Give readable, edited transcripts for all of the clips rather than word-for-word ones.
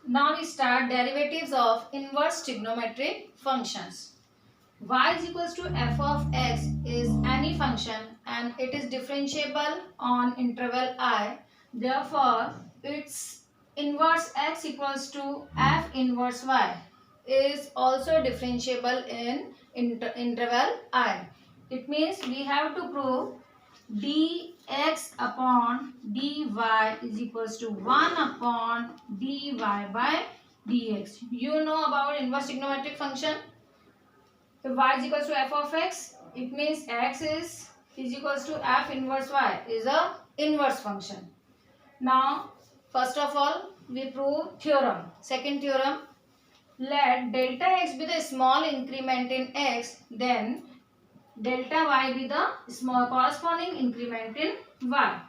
Now we start derivatives of inverse trigonometric functions. Y is equals to f of x is any function and it is differentiable on interval I. Therefore, its inverse x equals to f inverse y is also differentiable in interval I. It means we have to prove dx upon dy is equals to 1 upon dy by dx. You know about inverse trigonometric function. If y is equals to f of x, it means x is equals to f inverse y is a inverse function. Now, first of all, we prove theorem. Second theorem, let delta x be the small increment in x, then delta y be the small corresponding increment in y.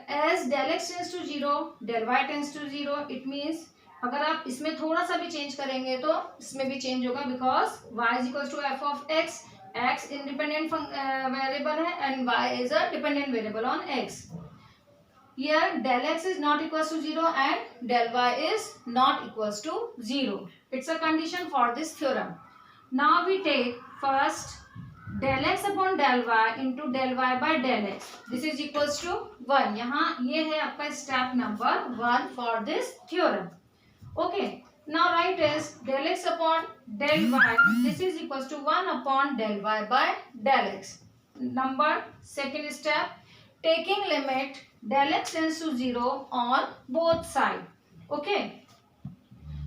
As del x tends to 0, del y tends to 0, it means अगर आप इसमें थोड़ा सा भी change करेंगे तो इसमें भी चेंज होगा because y is equals to F of x, x independent variable है and y is a dependent variable on x. Here del x is not equals to 0 and del y is not equals to 0. It's a condition for this theorem. Now we take first del x upon del y into del y by del x. This is equals to 1. यहाँ ये है आपका step number 1 for this theorem. Okay. Now write as del x upon del y. This is equals to 1 upon del y by del x. Number second step, taking limit del x tends to 0 on both sides. Okay.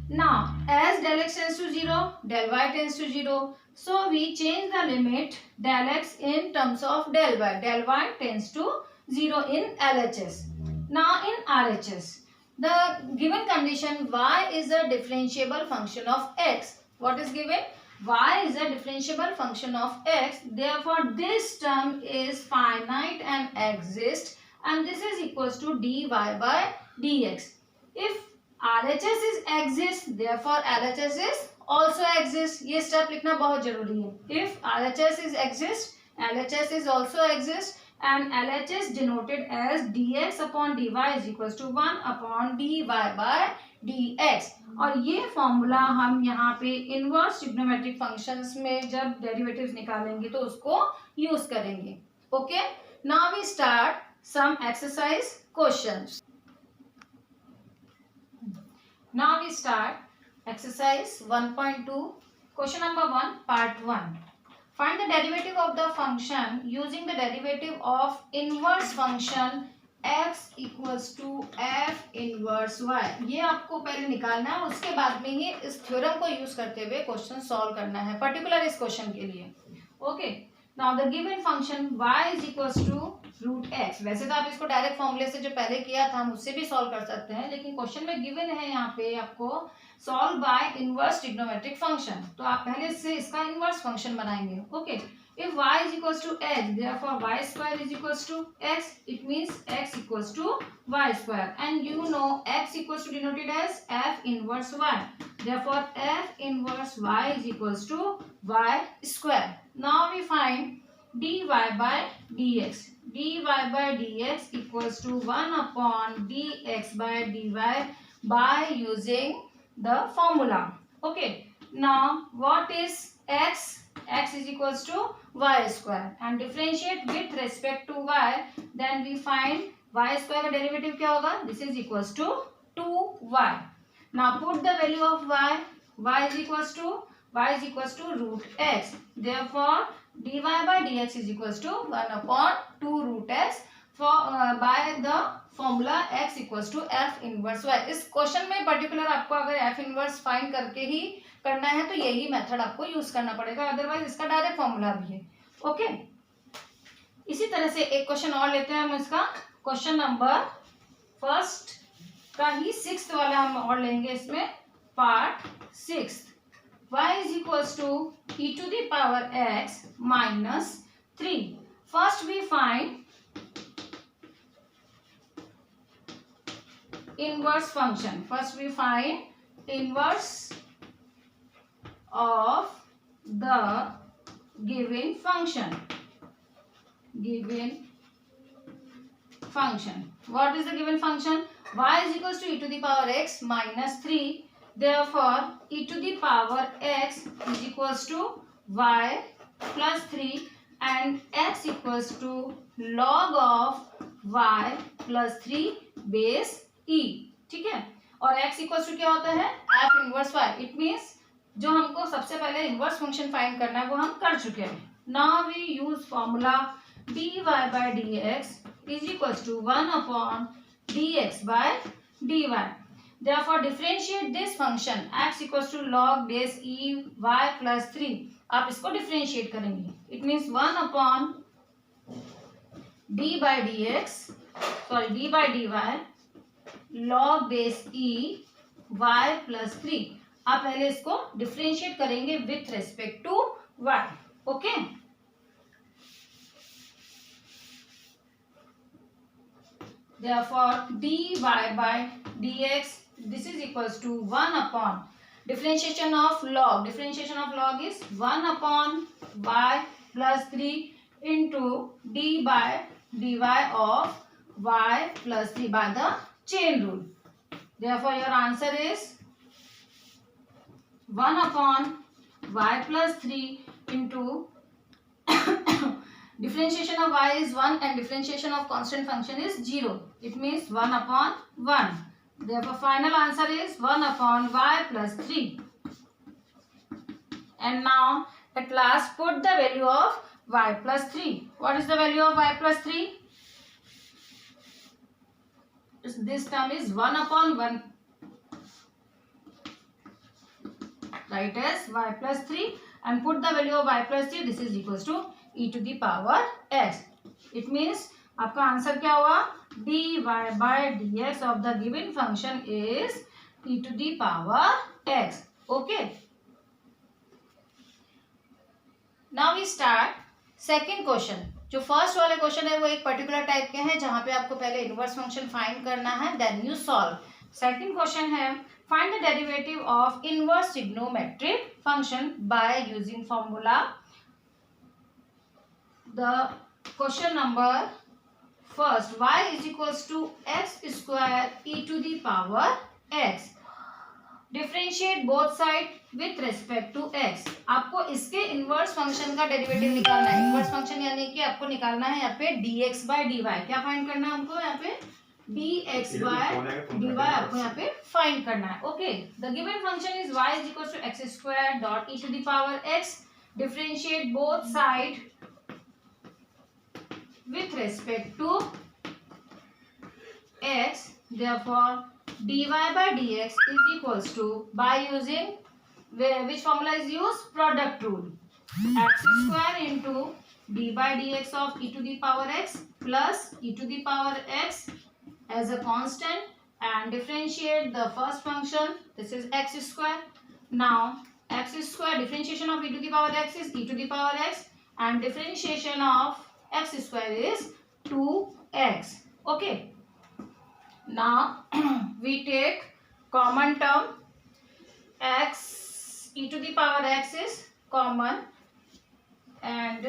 Now as del x tends to 0, del y tends to 0. So we change the limit del x in terms of del y. Del y tends to 0 in LHS. Now in RHS, the given condition y is a differentiable function of x. What is given? Y is a differentiable function of x. Therefore, this term is finite and exists, and this is equals to dy by dx. If RHS is exists, therefore LHS is also exists. ये step लिखना बहुत जरूरी है. If RHS is exists, LHS is also exists, and LHS denoted as dx upon dy is equals to 1 upon dy by dx. और ये formula हम यहाँ पे इनवर्स ट्रिग्नोमेट्रिक फंक्शंस में जब डेरिवेटिव्स निकालेंगे तो उसको यूज करेंगे. Okay. Now we start some exercise questions. Now we start exercise 1.2. Question number 1, part 1. Find the derivative of the function using the derivative of inverse function x equals to f inverse y. ये आपको पहले निकालना है, उसके बाद में ही इस theorem को यूज करते हुए क्वेश्चन सॉल्व करना है, पर्टिकुलर इस क्वेश्चन के लिए. Okay. Now the given function y is equals to root x. वैसे तो आप इसको डायरेक्ट फॉर्मूले से जो पहले किया था हम उससे भी सॉल्व कर सकते हैं, लेकिन क्वेश्चन में गिवन है यहाँ पे आपको solve by inverse trigonometric function, तो आप पहले से इसका इनवर्स फंक्शन बनाएंगे. Okay. If y is equals to x, therefore y square is equals to x. It means x equals to y square, and you know x equals to denoted as f inverse y. Therefore f inverse y is equals to y square. Now we find dy by dx. dy by dx equals to 1 upon dx by dy by using the formula. Okay. Now what is x? X is equals to y square and differentiate with respect to y, then we find y square का derivative क्या होगा? This is equals to 2y. Now put the value of y. Y is equals to root x. Therefore dy by dx is equals to 1 upon 2 root x for by the formula x equals to f inverse y. इस question में particular आपको अगर f inverse find करके ही करना है तो यही method आपको यूज करना पड़ेगा, अदरवाइज इसका डायरेक्ट फॉर्मूला भी है. ओके. इसी तरह से एक क्वेश्चन और लेते हैं हम. इसका क्वेश्चन नंबर फर्स्ट का ही 6th वाला हम और लेंगे इसमें, part 6. y is equals to e to the power x minus 3. First we find inverse function. First we find inverse of the given function. Given function. What is the given function? y is equals to e to the power x minus 3. Therefore, e to the power x is equals to y plus 3 and x equals to log of y plus 3 base e. ठीक है, और x equals to क्या होता है, f inverse y. It means जो हमको सबसे पहले इनवर्स फंक्शन फाइंड करना है वो हम कर चुके हैं. Now we use formula dy by dx is equals to 1 upon dx by dy. Therefore, differentiate this function x equals to log base e y plus 3. आप इसको डिफरेंशिएट करेंगे. It means 1 upon d by dx, sorry d by dy log base e y plus 3. आप पहले इसको differentiate करेंगे with respect to y. Okay, therefore dy by dx this is equals to 1 upon differentiation of log. Differentiation of log is 1 upon y plus 3 into d by dy of y plus 3 by the chain rule. Therefore, your answer is 1 upon y plus 3 into differentiation of y is 1 and differentiation of constant function is 0. It means 1 upon 1. Therefore, final answer is 1 upon y plus 3. And now, at last, put the value of y plus 3. What is the value of y plus 3? This term is 1 upon 1. Write as y plus 3 and put the value of y plus 3. This is equals to e to the power x. It means आपका answer क्या हुआ, dy by dx of the given function is e to the power x. Okay. Now we start second question. जो first वाले question है वो एक particular type के हैं जहां पे आपको पहले इनवर्स फंक्शन फाइंड करना है, then you solve. Second question है find the derivative of inverse trigonometric function by using formula. The question number first, y is equals to x square e to the power x. Differentiate both side with respect to x. आपको इसके inverse function का derivative निकालना है. Inverse function यानी कि आपको निकालना है यहाँ पे dx by dy. क्या फाइंड करना है हमको यहाँ पे, dx by dy आपको यहाँ पे फाइंड करना है. Okay, the given function is y is equals to x square dot e to the power x. Differentiate both side with respect to x. Therefore, dy by dx is equals to, by using which formula is used, product rule, x square into d by dx of e to the power x plus e to the power x as a constant and differentiate the first function. This is x square. Now x square differentiation of e to the power x is e to the power x and differentiation of x square is 2x. Okay. Now we take common term, x e to the power x is common and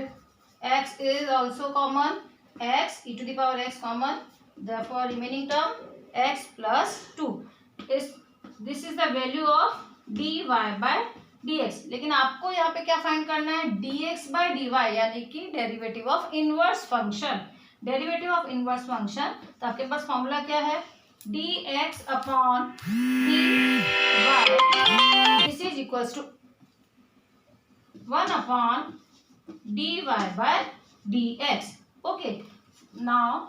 x is also common, x e to the power x common. Therefore, remaining term x plus 2 is, this is the value of dy by dx. लेकिन आपको यहाँ पे क्या find करना है, dx by dy यानी कि derivative of inverse function. Derivative of inverse function, तो आपके पास फॉर्मूला क्या है, dx upon dy. This is equals to 1 upon dy by dx. Okay, now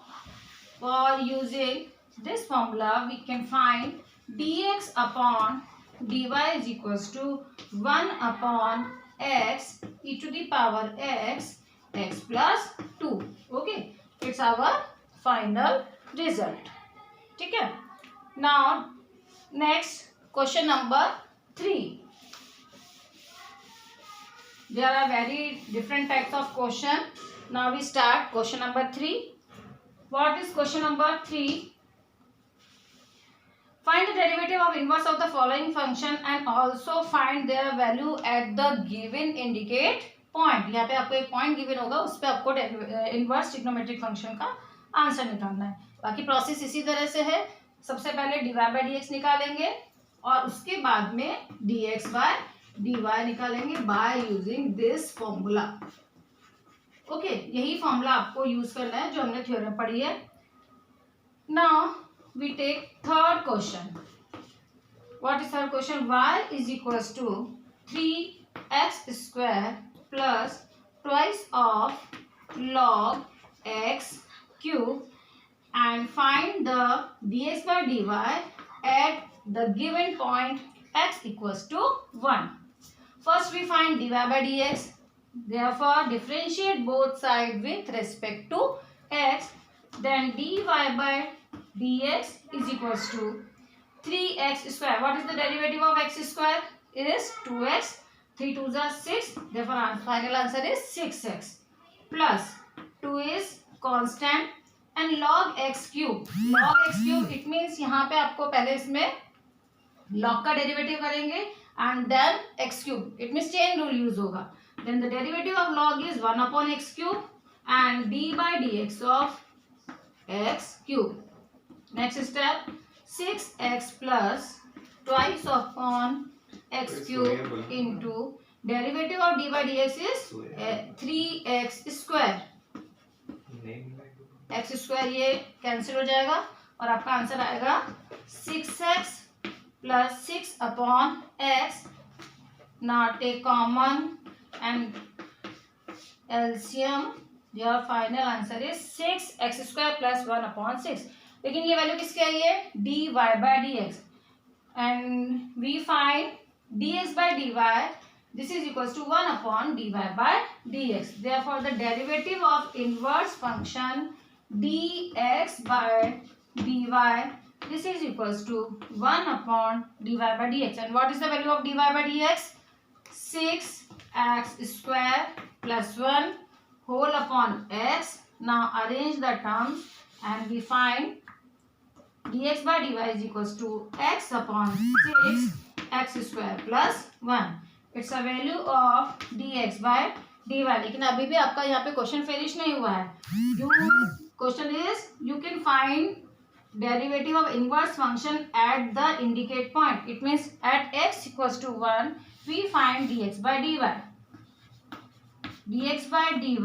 for using this formula we can find dx upon dy is equals to 1 upon x e to the power x plus 2. Okay, it's our final result. ठीक है. Now next question number 3. There are very different types of question. Now we start question number 3. What is question number 3? Find the derivative of inverse of the following function and also find their value at the given indicate point. यहाँ पे आपको एक point given होगा, उस पर आपको inverse trigonometric function का answer निकालना है. बाकी प्रोसेस इसी तरह से है. सबसे पहले dy बाई डी एक्स निकालेंगे और उसके बाद में dx बाय dy निकालेंगे by using this formula. Okay, यही फॉर्मूला आपको यूज करना है जो हमने थ्योरम पढ़ी है। Now we take third question. What is third question? y is equals to 3x square plus twice of log x cube and find the dx by dy at the given point x equals to 1. First we find dy by dx. Therefore differentiate both sides with respect to x. Then dy by dx is equals to 3x square. What is the derivative of x square? It is 2x. 3 2s are 6. Therefore our final answer is 6x. Plus 2 is constant and log x cube. Log x cube it means यहाँ पे आपको पहले इसमें log का derivative करेंगे and then x cube. It means chain rule use होगा. Then the derivative of log is 1 upon x cube and d by dx of x cube. Next step, 6x plus twice upon x cube into derivative of d by dx is 3x square. x square ये cancel हो जाएगा और आपका answer आएगा 6x plus 6 upon x. Now take common and LCM. Your final answer is 6x square plus 1 upon 6. लेकिन ये value किसकी आई है? dy by dx and we find dx by dy. This is equals to 1 upon dy by dx. Therefore the derivative of inverse function dx by dy, this is equals to 1 upon dy by dx. And what is the value of dy by dx? 6x square plus 1 whole upon x. Now arrange the terms and we find dx by dy is equals to x upon 6 x square plus 1. It's a value of dx by dy. लेकिन अभी भी आपका यहाँ पे question finish नहीं हुआ है. Question is you can find derivative of inverse function at the indicate point. It means at x equals to 1 we find dx by dy. Dx by dy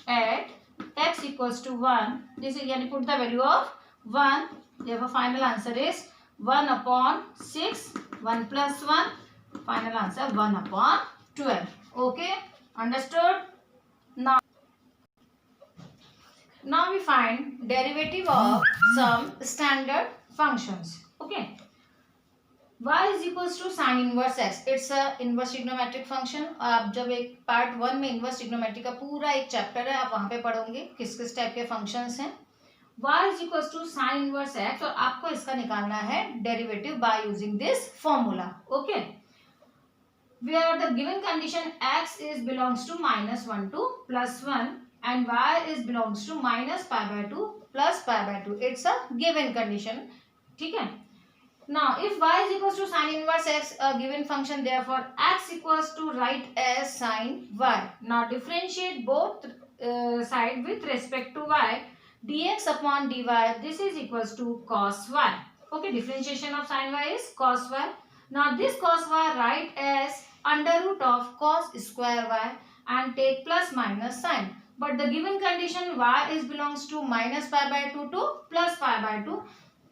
at x equals to 1. This is yani put the value of 1. Therefore final answer is 1 upon 6. 1 plus 1. Final answer 1 upon 12. Okay, understood? Now we find derivative of some standard functions. Okay, y is equals to sin inverse x. It's a inverse trigonometric function. आप जब एक part 1 में inverse trigonometry का पूरा एक chapter है आप वहाँ पे पढ़ोगे किस किस टाइप के फंक्शंस हैं. y is equals to sin inverse x और आपको इसका निकालना है derivative bye using this formula. Okay, where the given condition x is belongs to -1 to +1 and y is belongs to -pi by 2 plus pi by 2. It's a given condition. ठीक है. Now if y is equals to sin inverse x, a given function, therefore x equals to write as sin y. Now differentiate both side with respect to y. Dx upon dy, this is equals to cos y. Okay, differentiation of sin y is cos y. Now this cos y write as under root of cos square y and take plus minus sign. But the given condition y is belongs to -pi by 2 to +pi by 2.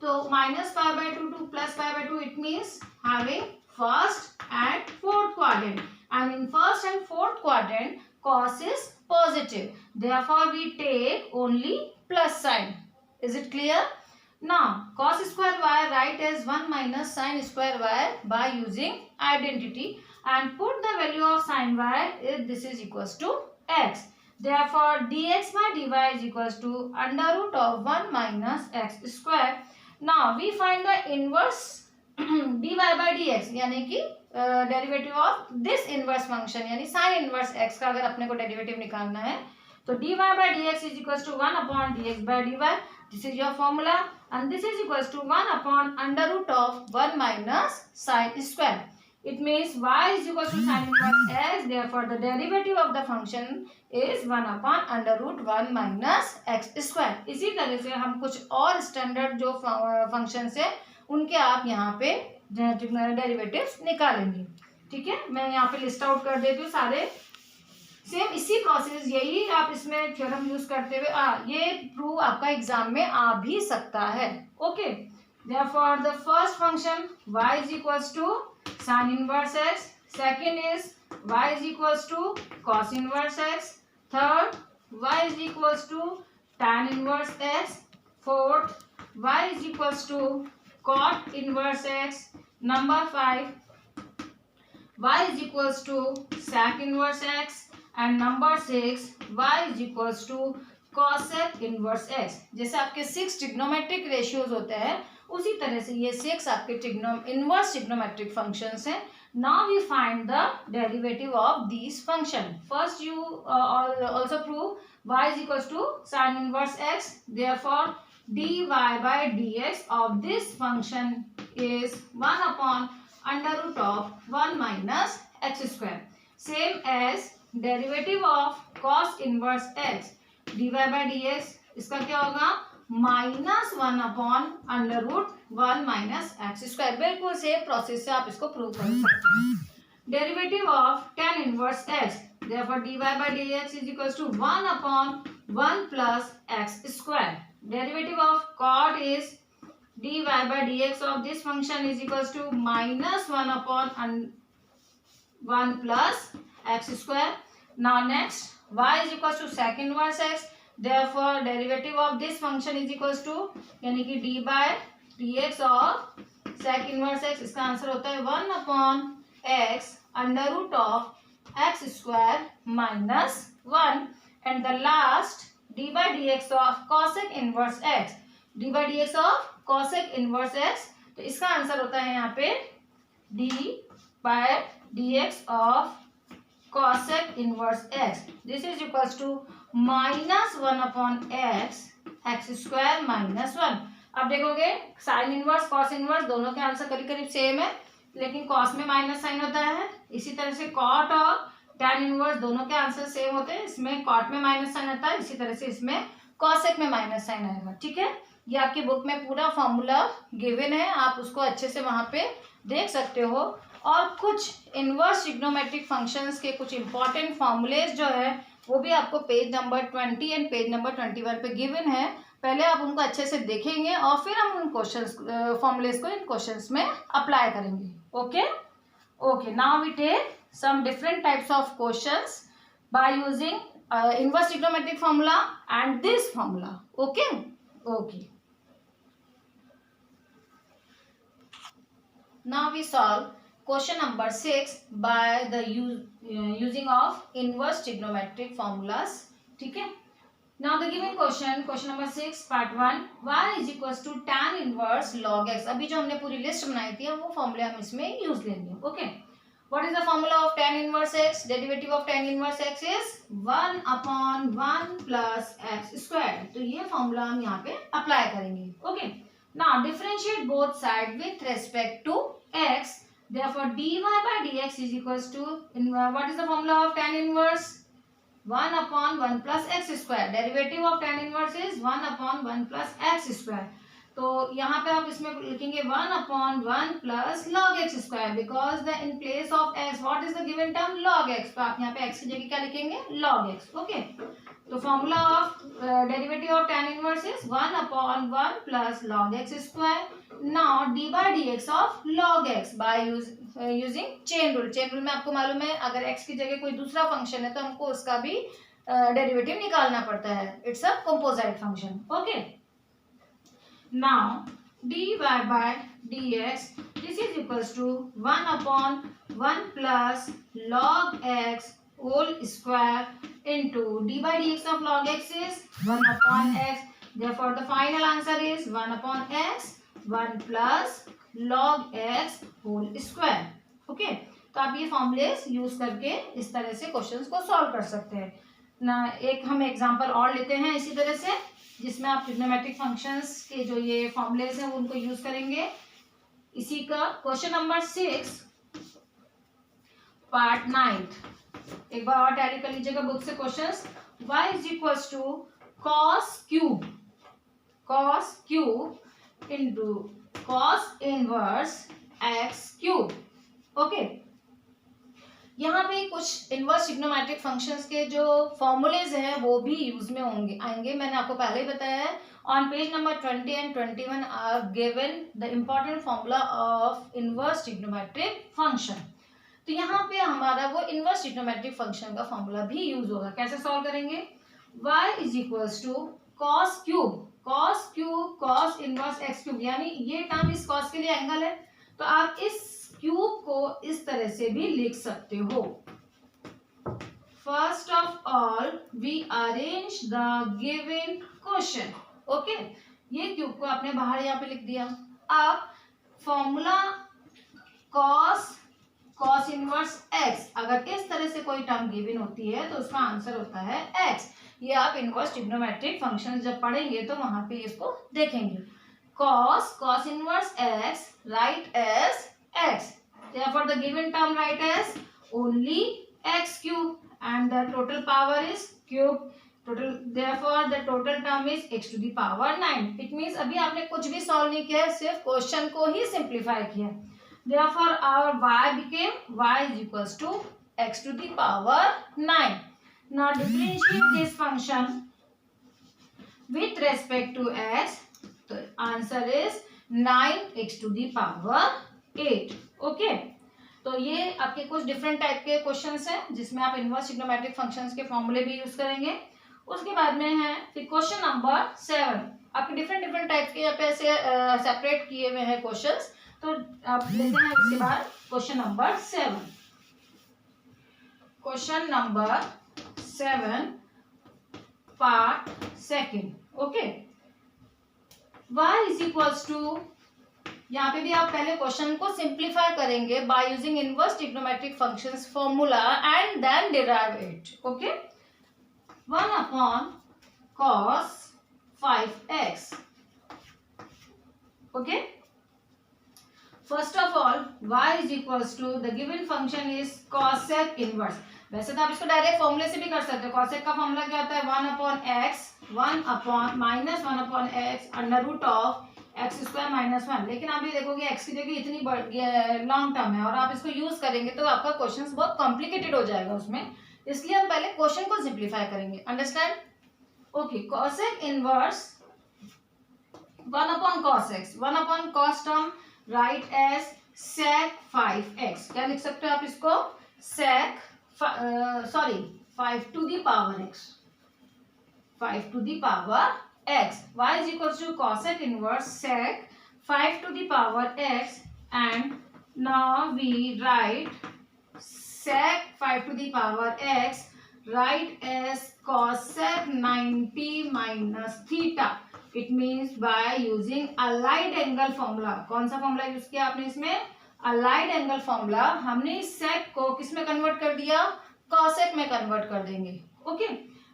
So -pi by 2 to +pi by 2 it means having first and fourth quadrant. And in first and fourth quadrant cos is positive. Therefore we take only plus sign. Is it clear? Now cos square y write as 1 minus sin square y by using identity and put the value of sin y if this is equals to x. Therefore dx by dy is equals to under root of 1 minus x square. Now we find the inverse dy by dx यानी कि derivative of this inverse function यानी sine inverse x का अगर अपने को derivative निकालना है तो dy by dx is equals to 1 upon dx by dy. This is your formula and this is equals to 1 upon under root of 1 minus sin square. It means y is equal to sin inverse x. Therefore, the derivative of the function is 1 upon under root 1 minus x square. इसी तरह से हम कुछ और standard जो functions है उनके आप यहाँ पे डेरिवेटिव्स निकालेंगे. ठीक है, मैं यहाँ पे लिस्ट आउट कर देती हूँ सारे. सेम इसी प्रोसेस, यही आप इसमें थ्योरम यूज करते हुए ये प्रूव आपका एग्जाम में आ भी सकता है. Okay, therefore the first function y is equals to sin inverse x. Second is y is equals to cos inverse x. Third, y is equals to tan inverse x. Fourth, y is equals to cot inverse x. Number 5, y is equals to sec inverse x. And number 6, y is equals to cosec inverse x. जैसे आपके 6 trigonometric ratios होते हैं उसी तरह से ये 6 आपके inverse trigonometric functions हैं. Now we find the derivative of this function. First you also prove y is equals to sin inverse x. Therefore, dy by dx of this function is 1 upon under root of 1 minus x square. Same as derivative of cos inverse x dy by dx, इसका क्या होगा minus 1 upon under root 1 minus x square. बिल्कुल same process से आप इसको prove कर सकते हैं. Derivative of tan inverse x, therefore dy by dx is equals to 1 upon 1 plus x square. Derivative of cot is dy by dx of this function is equals to minus 1 upon 1 plus x square. Now next, y is equals to sec inverse x. Therefore, derivative of this function is equals to यानी कि d by dx of sec inverse x, इसका answer होता है 1 upon x under root of x square minus 1. And the last, d by dx of cosec inverse x. d by dx of cosec inverse x, तो इसका answer होता है यहाँ पे d by dx of cosec inverse x. This is equals to minus 1 upon x square minus 1. अब देखोगे sine inverse cos inverse दोनों के आंसर करीब करीब सेम है, लेकिन कॉस में माइनस साइन होता है. इसी तरह से कॉट और टैन इनवर्स दोनों के आंसर सेम होते हैं. इसमें कॉट में माइनस साइन आता है, इसी तरह से इसमें कॉसेक में माइनस साइन आएगा. ठीक है, ये आपकी बुक में पूरा फॉर्मूला गिवन है, आप उसको अच्छे से वहां पे देख सकते हो. और कुछ इनवर्स ट्रिग्नोमेट्रिक फंक्शंस के कुछ इंपॉर्टेंट फॉर्मूलेज जो है वो भी आपको page number 20 and page number 21 पे गिवन है. पहले आप उनको अच्छे से देखेंगे और फिर हम उन क्वेश्चंस फॉर्मूलेज को इन क्वेश्चंस में अप्लाई करेंगे. Okay, now we take some different types of questions by using inverse trigonometric formula and this formula. Okay, now we solve question number 6 by the using of inverse trigonometric formulas. ठीक है, now the given question number 6 part 1, y is equals to tan inverse log x. अभी जो हमने पूरी list बनाई थी वो फॉर्मूले हम इसमें यूज लेंगे. Okay, what is the formula of tan inverse x? Derivative of tan inverse x is 1 upon 1 plus x square. तो ये फॉर्मूला हम यहाँ पे अप्लाई करेंगे. Okay, now differentiate both sides with respect to x. Therefore, dy by dx is equals to what is the formula of tan inverse? 1 upon 1 plus x square. Derivative of tan inverse is 1 upon 1 plus x square. तो यहाँ पे आप इसमें लिखेंगे 1 upon 1 plus log x square because the in place of x what is the given term log x. तो आप यहाँ पे x की जगह क्या लिखेंगे log x. ओके, तो formula of derivative of tan inverse is 1 upon 1 plus log x square. Now d by dx of log x by using chain rule. Chain rule में आपको मालूम है अगर x की जगह कोई दूसरा फंक्शन है तो हमको उसका भी डेरिवेटिव निकालना पड़ता है. It's a composite function. Okay, now dy by dx this is equals to 1 upon 1 plus log x whole square into d by dx of log x is 1 upon x. Therefore, the final answer is 1 upon x 1 plus log x whole square. Okay, तो आप ये formulas use करके इस तरह से questions को solve कर सकते हैं ना. एक हम एग्जांपल और लेते हैं इसी तरह से जिसमें आप ट्रिग्नोमेट्रिक फंक्शंस के जो ये फॉर्मूलेस हैं उनको यूज करेंगे. इसी का क्वेश्चन नंबर 6 पार्ट 9th। एक बार और टैली कर लीजिएगा बुक से questions. y is equals to cos cube into cos inverse x cube. Okay, यहाँ पे कुछ इनवर्स ट्रिग्नोमेट्रिक फंक्शंस के जो फॉर्मूलेज हैं वो भी यूज में आएंगे। मैंने आपको पहले ही बताया है। On page number 20 and 21 are given the important formula of inverse trigonometric function. तो यहाँ पे हमारा वो इनवर्स ट्रिग्नोमेट्रिक फंक्शन का फॉर्मूला भी यूज होगा। कैसे सॉल्व करेंगे? y is equals to cos inverse x cube, यानी ये टर्म इस कॉस के लिए एंगल है, तो आप इस क्यूब को इस तरह से भी लिख सकते हो। First of all we arrange the given question. Okay, ये क्यूब को आपने बाहर यहाँ पे लिख दिया। अब फॉर्मूला कॉस इनवर्स एक्स, अगर इस तरह से कोई टर्म गिवन होती है तो उसका आंसर होता है एक्स। ये आप इनवर्स ट्रिग्नोमेट्रिक फंक्शन जब पढ़ेंगे तो वहां पे इसको देखेंगे। cos inverse x write as x, therefore the given term write as only x cube and the total power is cube, therefore the total term is x to the power 9। it means अभी आपने कुछ भी solve नहीं किया, सिर्फ question को ही simplify किया। therefore our y became y is equals to x to the power 9। now differentiate this function with respect to x, तो answer is 9x to the power 8। Okay, तो ये आपके कुछ डिफरेंट टाइप के questions हैं जिसमें आप इनवर्स ट्रिग्नोमेट्रिक फंक्शंस के फॉर्मूले भी यूज करेंगे। उसके बाद में है फिर क्वेश्चन नंबर 7। आपके डिफरेंट टाइप के यहाँ पे ऐसे सेपरेट किए हुए हैं क्वेश्चंस, तो आप लेते हैं इसके बाद question number 7। Question number 7 part 2। Okay, y is equals to, यहाँ पे भी आप पहले क्वेश्चन को सिंप्लीफाई करेंगे by using inverse trigonometric functions formula and then derive it. Okay, 1 upon cos 5x। Okay, first of all y is equals to the given function is cosec inverse. वैसे तो आप इसको डायरेक्ट फॉर्मूले से भी कर सकते हो। cosec का फॉर्मूला क्या होता है? 1 upon x, 1 upon x under root of x square minus 1। लेकिन आप ये देखोगे x की जगह इतनी लॉन्ग टर्म है और आप इसको यूज करेंगे तो आपका क्वेश्चन बहुत कॉम्प्लिकेटेड हो जाएगा उसमें, इसलिए हम पहले क्वेश्चन को सिंप्लीफाई करेंगे। Understand? Okay, cosec inverse 1 upon cos x, 1 upon cos term right as sec 5x। क्या लिख सकते हो आप इसको? sec 5 to the power x, 5 to the power x। y is equals to cosec inverse sec 5 to the power x, and now we write sec 5 to the power x right as cosec 90 minus theta। it means by using allied angle formula। कौन सा formula use किया आपने इसमें? Allied angle formula. हमने इस सेक को किस में कन्वर्ट कर दिया? कॉसेक में कन्वर्ट कर देंगे। ओके,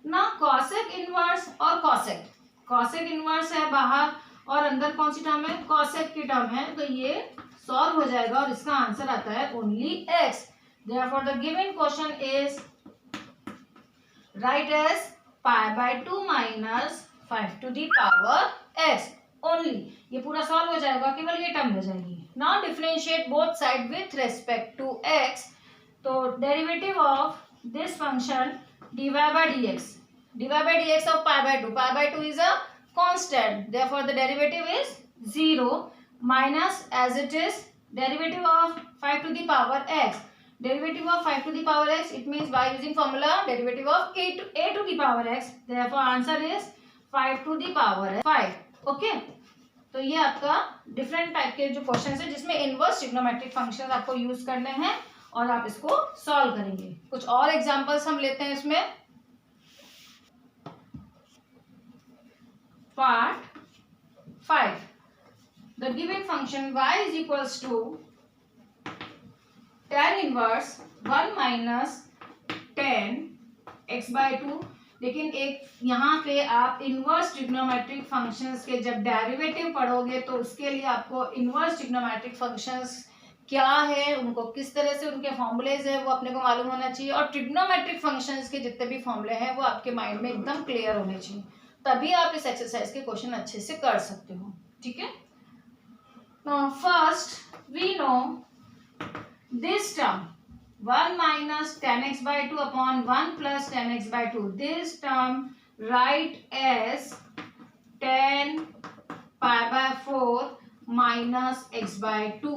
ना कॉसेक इनवर्स और कॉसेक इनवर्स है बाहर और अंदर कौन सी टर्म है? कॉसेक की टर्म है, तो ये सॉल्व हो जाएगा और इसका आंसर आता है only X. Therefore the given question is right as π/2 minus 5 to the power X only. ये पूरा सॉल्व हो जाएगा, केवल ये टर्म हो जाएगी। Now differentiate both side with respect to x, तो derivative of this function dy by dx of π/2 is a constant, therefore the derivative is 0 minus as it is derivative of 5 to the power x, derivative of 5 to the power x, it means by using formula derivative of a to the power x, therefore answer is 5 to the power 5। Okay, तो ये आपका different type के जो question है जिसमें inverse trigonometric function आपको use करने हैं और आप इसको सॉल्व करेंगे। कुछ और एग्जांपल्स हम लेते हैं इसमें। Part 5, the given function y is equals to tan inverse 1 minus tan x/2। लेकिन एक यहाँ पे आप इनवर्स ट्रिग्नोमेट्रिक फंक्शंस के जब डेरिवेटिव पढ़ोगे तो उसके लिए आपको इनवर्स ट्रिग्नोमेट्रिक फंक्शंस क्या है, उनको किस तरह से उनके फॉर्मूलेज है वो अपने को मालूम होना चाहिए, और ट्रिग्नोमेट्रिक फंक्शंस के जितने भी फॉर्मूले हैं वो आपके माइंड में एकदम क्लियर होने चाहिए, तभी आप इस एक्सरसाइज के क्वेश्चन अच्छे से कर सकते हो। ठीक है, first we know this term 1 minus 10x by 2 upon 1 plus 10x by 2. This term write as 10 pi by 4 minus x by 2.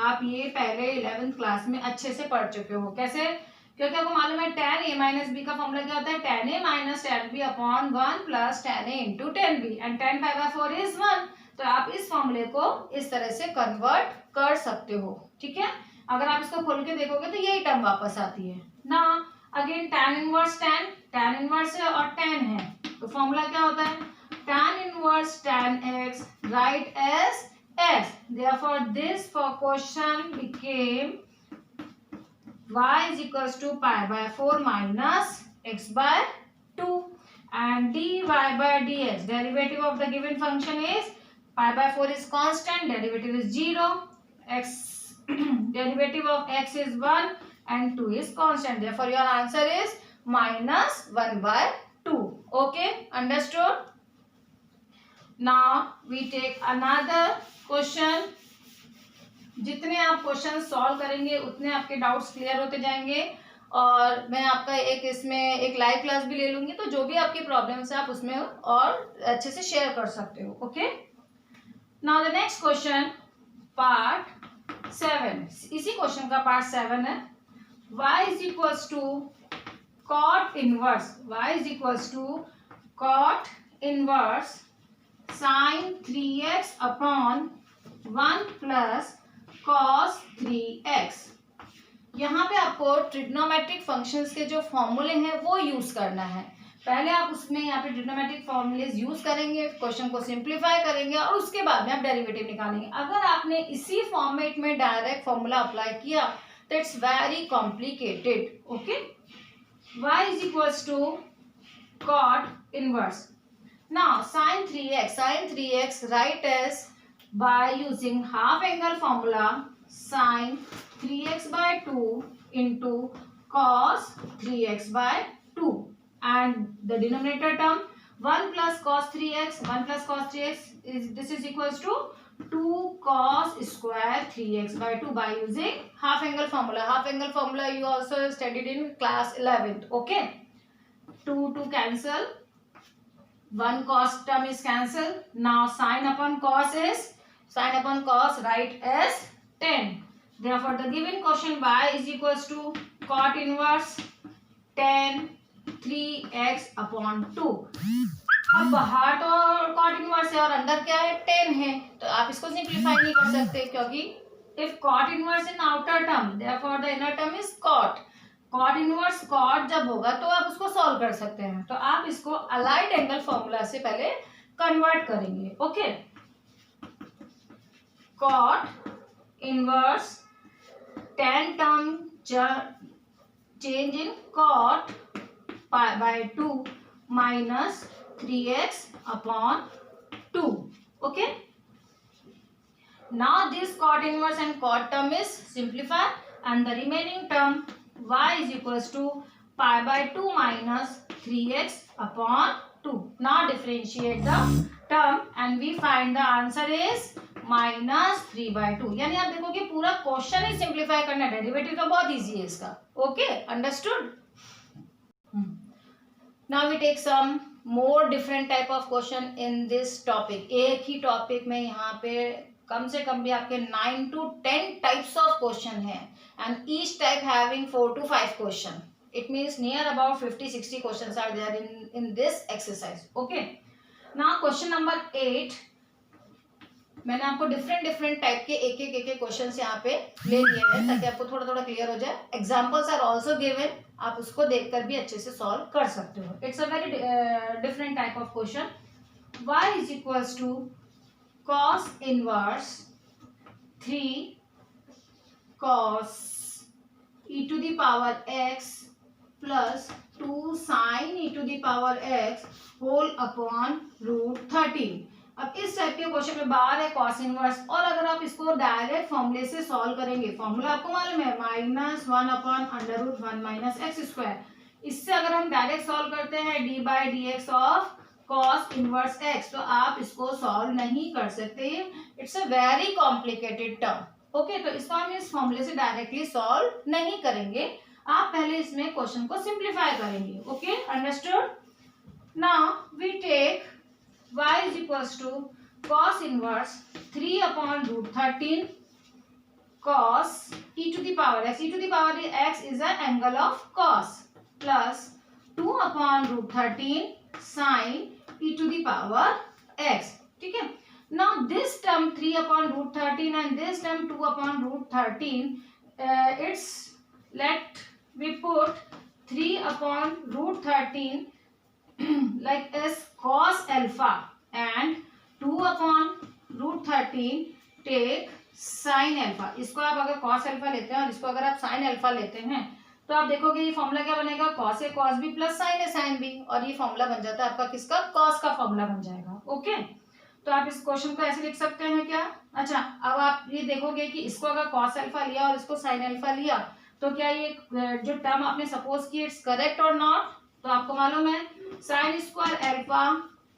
आप ये पहले 11th क्लास में अच्छे से पढ़ चुके हो। कैसे? क्योंकि आपको मालूम है tan a minus b का फॉर्मूला क्या होता है, tan a minus tan b upon 1 plus tan a into tan b and 10 pi by 4 is 1. तो आप इस फॉर्मूले को इस तरह से कन्वर्ट कर सकते हो। ठीक है, अगर आप इसको खोल के देखोगे तो यही टर्म वापस आती है ना। Again tan inverse tan inverse है और tan है, तो फॉर्मूला क्या होता है, tan inverse tan x right as x. Therefore this for question became y is equals to pi by 4 minus x by 2 and dy by dx. Derivative of the given function is pi by 4 is constant, derivative is 0, x derivative of x is 1 and 2 is constant. Therefore your answer is minus 1 by 2. Okay, understood? Now we take another question. जितने आप question solve करेंगे उतने आपके doubts clear होते जाएंगे, और मैं आपका एक इसमें एक लाइव क्लास भी ले लूंगी, तो जो भी आपकी प्रॉब्लम्स है आप उसमें और अच्छे से शेयर कर सकते हो। Okay, now the next question part 7. इसी क्वेश्चन का पार्ट 7 है, y is equals to cot inverse, y is equals to cot inverse sin 3x upon 1 plus cos 3x. यहाँ पे आपको ट्रिग्नोमेट्रिक फंक्शंस के जो फॉर्मूले हैं वो यूज करना है। पहले आप उसमें यहाँ पे ट्रिग्नोमेट्रिक फॉर्मूलेज यूज करेंगे, क्वेश्चन को सिंप्लीफाई करेंगे और उसके बाद में आप डेरिवेटिव निकालेंगे। अगर आपने इसी फॉर्मेट में डायरेक्ट फॉर्मूला अप्लाई किया तो it's very complicated. Okay, y is equals to cot inverse. Now sin 3x write as by using half angle formula sin 3x by 2 into cos 3x by 2 and the denominator term 1 plus cos 3x is this is equals to 2 cos square 3x by 2 by using half angle formula. Half angle formula you also studied in class 11th. Okay, 2 cancel, 1 cos term is cancelled. Now sin upon cos write as 10. Therefore the given question y is equals to cot inverse 10 3x upon 2. अब बाहर तो cot inverse है और अंदर क्या है, 10 है, तो आप इसको सिंप्लीफाई नहीं कर सकते, क्योंकि if cot inverse in outer term therefore the inner term is cot. cot inverse cot जब होगा तो आप उसको सॉल्व कर सकते हैं, तो आप इसको अलाइड एंगल फॉर्मूला से पहले कन्वर्ट करेंगे। Okay, cot inverse tan term change in cot pi by 2 minus 3x upon 2. Okay, now this cot inverse and cot term is simplified and the remaining term y is equals to pi by 2 minus 3x upon 2. Now differentiate the term and we find the answer is minus 3 by 2. यानी आप देखो कि पूरा question ही simplify करना है, derivative तो बहुत easy है इसका। Okay, understood? Now we take some more different type of question in this topic. एक ही टॉपिक में यहाँ पे कम से कम भी आपके 9 to 10 टाइप्स ऑफ क्वेश्चन है and each type having 4 to 5 question. It means near about 50-60 questions are there in this exercise. Okay. Now question number 8. मैंने आपको डिफरेंट टाइप के एक क्वेश्चन यहाँ पे ले लिए हैं ताकि आपको थोड़ा थोड़ा क्लियर हो जाए. एग्जाम्पल्स आर ऑल्सो गिवन, आप उसको देखकर भी अच्छे से सॉल्व कर सकते हो. It's a very different type of question. y is equals to cos inverse 3 cos e to the power x plus 2 sin e to the power x whole upon root 13. अब इस टाइप के question में बार है cos inverse, और अगर आप इसको direct फॉर्मूले से सॉल्व करेंगे, फॉर्मूला आपको मालूम है -1/√1 - x², इससे अगर हम डायरेक्ट सॉल्व करते हैं d/dx of cos inverse x, तो आप इसको सॉल्व नहीं कर सकते, it's a very complicated term. Okay, तो इसको हम इस फॉर्मूले से डायरेक्टली सॉल्व नहीं करेंगे, आप पहले इसमें क्वेश्चन को सिंप्लीफाई करेंगे। Okay, understood. Now we take y is equals to cos inverse 3/√13 cos e to the power x. E to the power x is the angle of cos plus 2/√13 sin e to the power x. ठीक है। Now this term 3/√13 and this term 2/√13, it's let we put 3/√13 like as cos alpha and 2/√13 take sin alpha. इसको आप अगर cos alpha लेते हैं और इसको अगर आप sin alpha लेते हैं तो आप देखोगे ये फॉर्मूला क्या बनेगा, cos a cos b plus sin a sin b, और ये फॉर्मूला बन जाता है आपका किसका, cos का फॉर्मूला बन जाएगा। ओके, तो आप इस क्वेश्चन को ऐसे लिख सकते हैं क्या। अच्छा, अब आप ये देखोगे कि इसको अगर cos alpha लिया और इसको sin alpha लिया तो क्या ये जो टर्म आपने सपोज की इट्स करेक्ट और नॉट। तो आपको मालूम है sine square alpha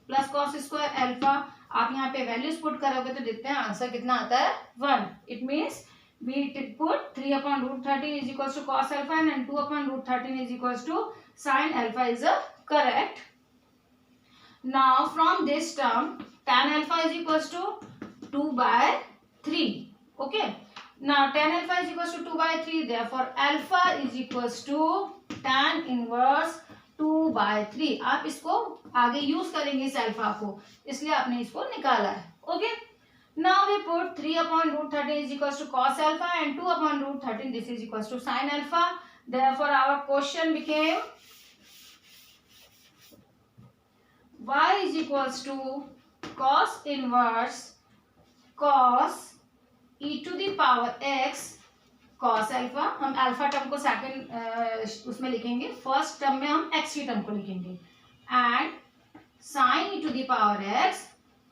plus cos square alpha, आप यहाँ पे वैल्यूज पुट करोगे तो देखते हैं आंसर कितना आता है 1। It means we put 3/√13 is equals to cos alpha and 2/√13 is equals to sine alpha is a correct. Now from this term tan alpha is equals to 2/3। Okay, now tan alpha is equals to 2/3, therefore alpha is equals to tan inverse 2/3। आप इसको आगे use करेंगे इस alpha को, इसलिए आपने इसको निकाला है। Okay, now we put 3/√13 is equals to cos alpha and 2/√13 this is equals to sin alpha, therefore our question became y is equals to cos inverse cos e to the power x cos alpha। हम alpha term को second उसमें लिखेंगे, first term में हम x की term को लिखेंगे, and sin e to the power x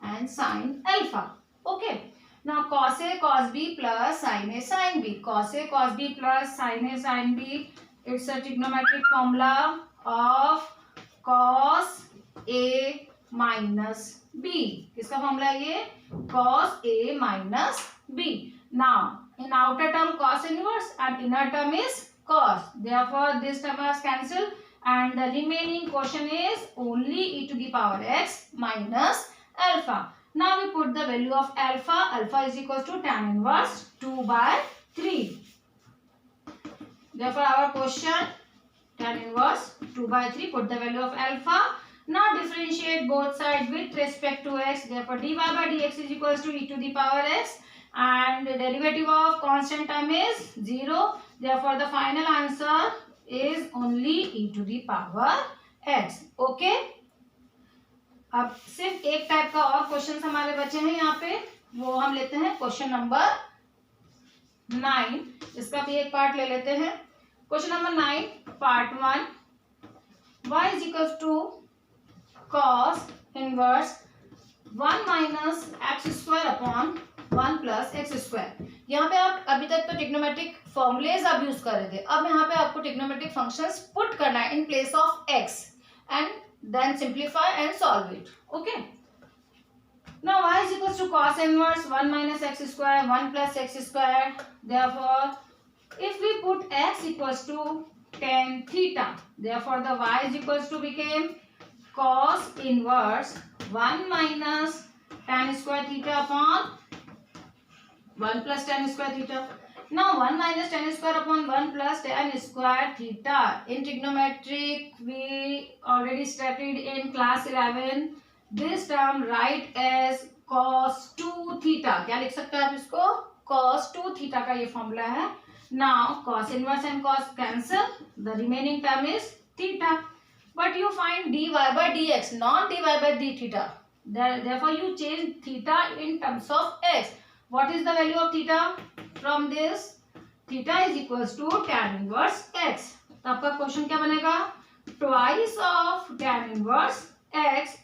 and sin alpha। Okay, now cos a cos b plus sin a sin b, cos a cos b plus sin a sin b, it's a trigonometric formula of cos a minus b। किसका formula है ये, cos a minus b। Now in outer term cos inverse and inner term is cos, therefore this term is cancelled and the remaining quotient is only e to the power x minus alpha। Now we put the value of alpha, alpha is equals to tan inverse 2/3, therefore our question tan inverse 2/3, put the value of alpha। Now differentiate both sides with respect to x, therefore dy/dx is equals to e to the power x and the derivative of constant term is 0, therefore the final answer is only e to the power x। Okay, अब सिर्फ एक type का और question हमारे बचे हैं यहाँ पे, वो हम लेते हैं क्वेश्चन नंबर 9, इसका भी एक पार्ट ले लेते हैं। Question number 9 part 1, y is equals to cos inverse 1 minus x²/1 plus x²। यहाँ पे आप अभी तक तो ट्रिग्नोमेट्रिक फॉर्मूलेज आप यूज कर रहे थे, अब यहाँ पे आपको ट्रिग्नोमेट्रिक फंक्शंस पुट करना है in place of x and then simplify and solve it. Okay, now y is equals to cos inverse 1 minus x², 1 plus x², therefore if we put x equals to tan theta, therefore the y is equals to became cos inverse 1 minus tan square theta upon 1 plus tan square theta। Now 1 minus tan square upon 1 plus tan square theta in trigonometric we already studied in class 11, this term write as cos 2 theta। क्या लिख सकते हैं आप इसको, cos 2 theta का ये formula है। Now cos inverse and cos cancel, the remaining term is theta, but you find dy/dx not dy/d theta, therefore you change theta in terms of x। what is the value of theta from this, theta is equals to tan inverse x। तो आपका question क्या बनेगा, twice of tan inverse x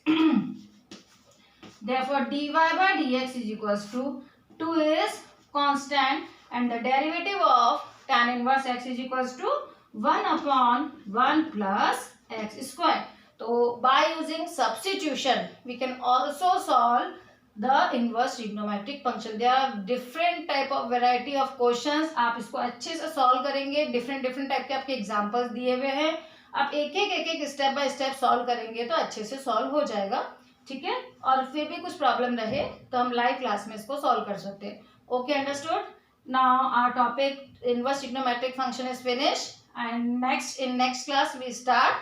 Therefore, dy by dx is equals to 2 is constant and the derivative of tan inverse x is equals to 1 upon 1 plus x square. So, by using substitution, we can also solve the inverse trigonometric function. There are different type of variety of questions. आप इसको अच्छे से solve करेंगे. different type के आपके examples दिए हुए हैं. आप एक स्टेप बाय स्टेप सॉल्व करेंगे तो अच्छे से सॉल्व हो जाएगा. ठीक है. और फिर भी कुछ प्रॉब्लम रहे तो हम लाइव क्लास में इसको सॉल्व कर सकते हैं. Okay, understood. Now our topic inverse trigonometric function is finished and in next class we start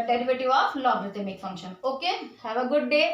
derivative of logarithmic function. Okay, have a good day.